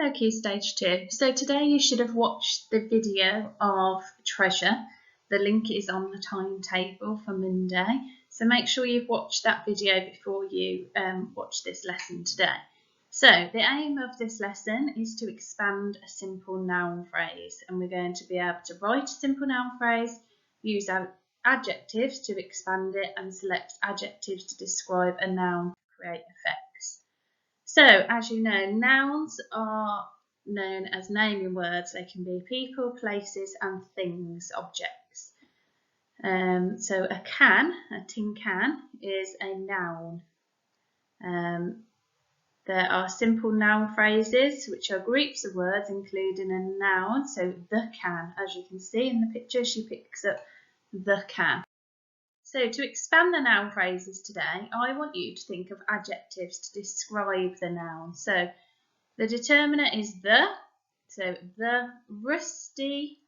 Hello Key Stage 2. So today you should have watched the video of treasure. The link is on the timetable for Monday. So make sure you've watched that video before you watch this lesson today. So the aim of this lesson is to expand a simple noun phrase, and we're going to be able to write a simple noun phrase, use adjectives to expand it, and select adjectives to describe a noun to create effects. So, as you know, nouns are known as naming words. They can be people, places and things, objects. So a tin can, is a noun. There are simple noun phrases, which are groups of words including a noun. So the can, as you can see in the picture, she picks up the can. So to expand the noun phrases today, I want you to think of adjectives to describe the noun. So the determiner is the, so the rusty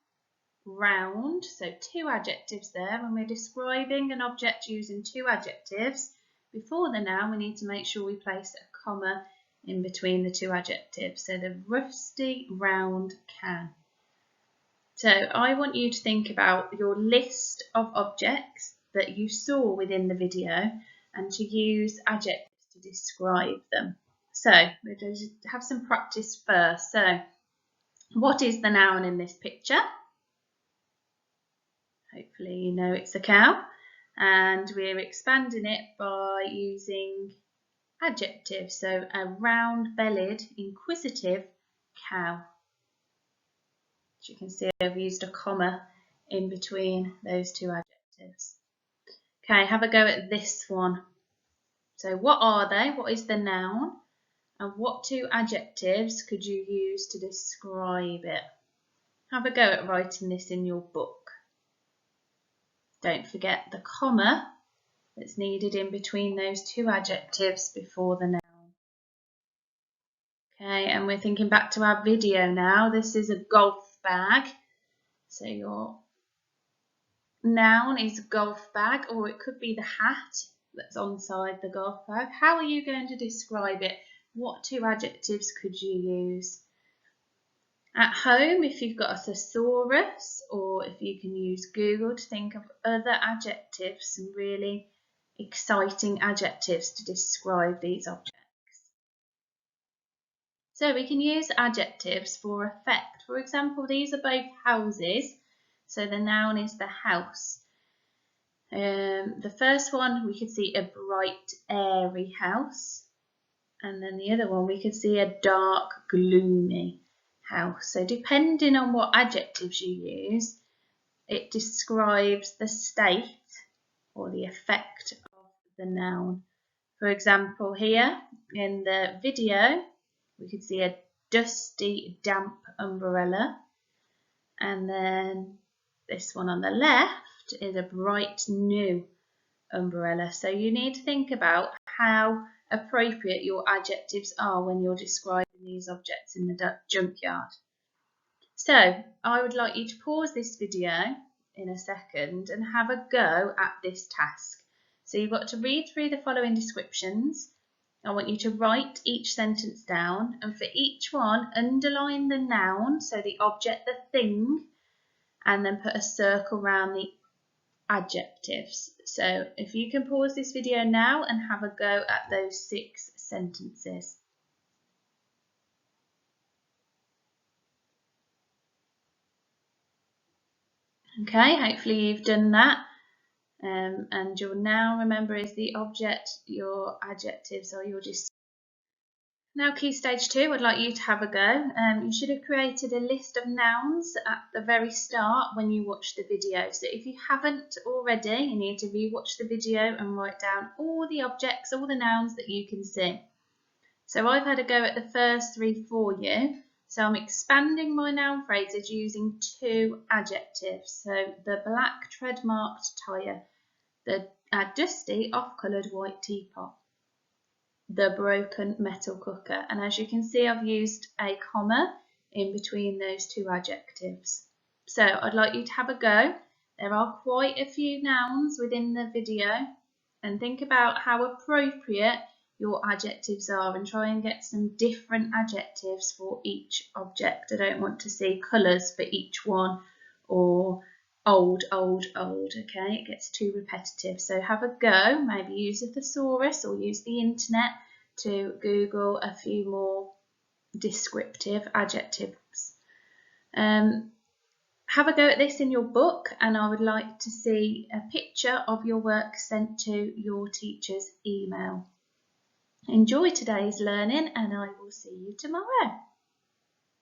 round, so two adjectives there. When we're describing an object using two adjectives, before the noun we need to make sure we place a comma in between the two adjectives. So the rusty round can. So I want you to think about your list of objects that you saw within the video and to use adjectives to describe them. So we're going to have some practice first. So what is the noun in this picture? Hopefully you know it's a cow, and we're expanding it by using adjectives. So a round-bellied, inquisitive cow. As you can see, I've used a comma in between those two adjectives. Okay, have a go at this one. So what are they? What is the noun? And what two adjectives could you use to describe it? Have a go at writing this in your book. Don't forget the comma that's needed in between those two adjectives before the noun. Okay, and we're thinking back to our video now. This is a golf bag. So your noun is golf bag, or it could be the hat that's on-side the golf bag. How are you going to describe it? What two adjectives could you use? At home, if you've got a thesaurus, or if you can use Google to think of other adjectives, some really exciting adjectives to describe these objects. So we can use adjectives for effect. For example, these are both houses. So the noun is the house. The first one, we could see a bright, airy house. And then the other one, we could see a dark, gloomy house. So depending on what adjectives you use, it describes the state or the effect of the noun. For example, here in the video, we could see a dusty, damp umbrella. And then this one on the left is a bright, new umbrella. So you need to think about how appropriate your adjectives are when you're describing these objects in the junkyard. So I would like you to pause this video in a second and have a go at this task. So you've got to read through the following descriptions. I want you to write each sentence down, and for each one underline the noun, so the object, the thing, and then put a circle around the adjectives. So if you can pause this video now and have a go at those 6 sentences. Okay, hopefully you've done that. And your noun, remember, is the object, your adjectives are your descriptions. Now Key Stage 2, I'd like you to have a go. You should have created a list of nouns at the very start when you watched the video. So if you haven't already, you need to re-watch the video and write down all the objects, all the nouns that you can see. So I've had a go at the first 3 for you. So I'm expanding my noun phrases using 2 adjectives. So the black tread-marked tyre, the dusty off-coloured white teapot, the broken metal cooker, and as you can see I've used a comma in between those 2 adjectives. So I'd like you to have a go. There are quite a few nouns within the video, and think about how appropriate your adjectives are and try and get some different adjectives for each object. I don't want to see colours for each one, or old, old, old, okay? It gets too repetitive. So have a go, maybe use a thesaurus or use the internet to Google a few more descriptive adjectives. Have a go at this in your book, and I would like to see a picture of your work sent to your teacher's email. Enjoy today's learning, and I will see you tomorrow.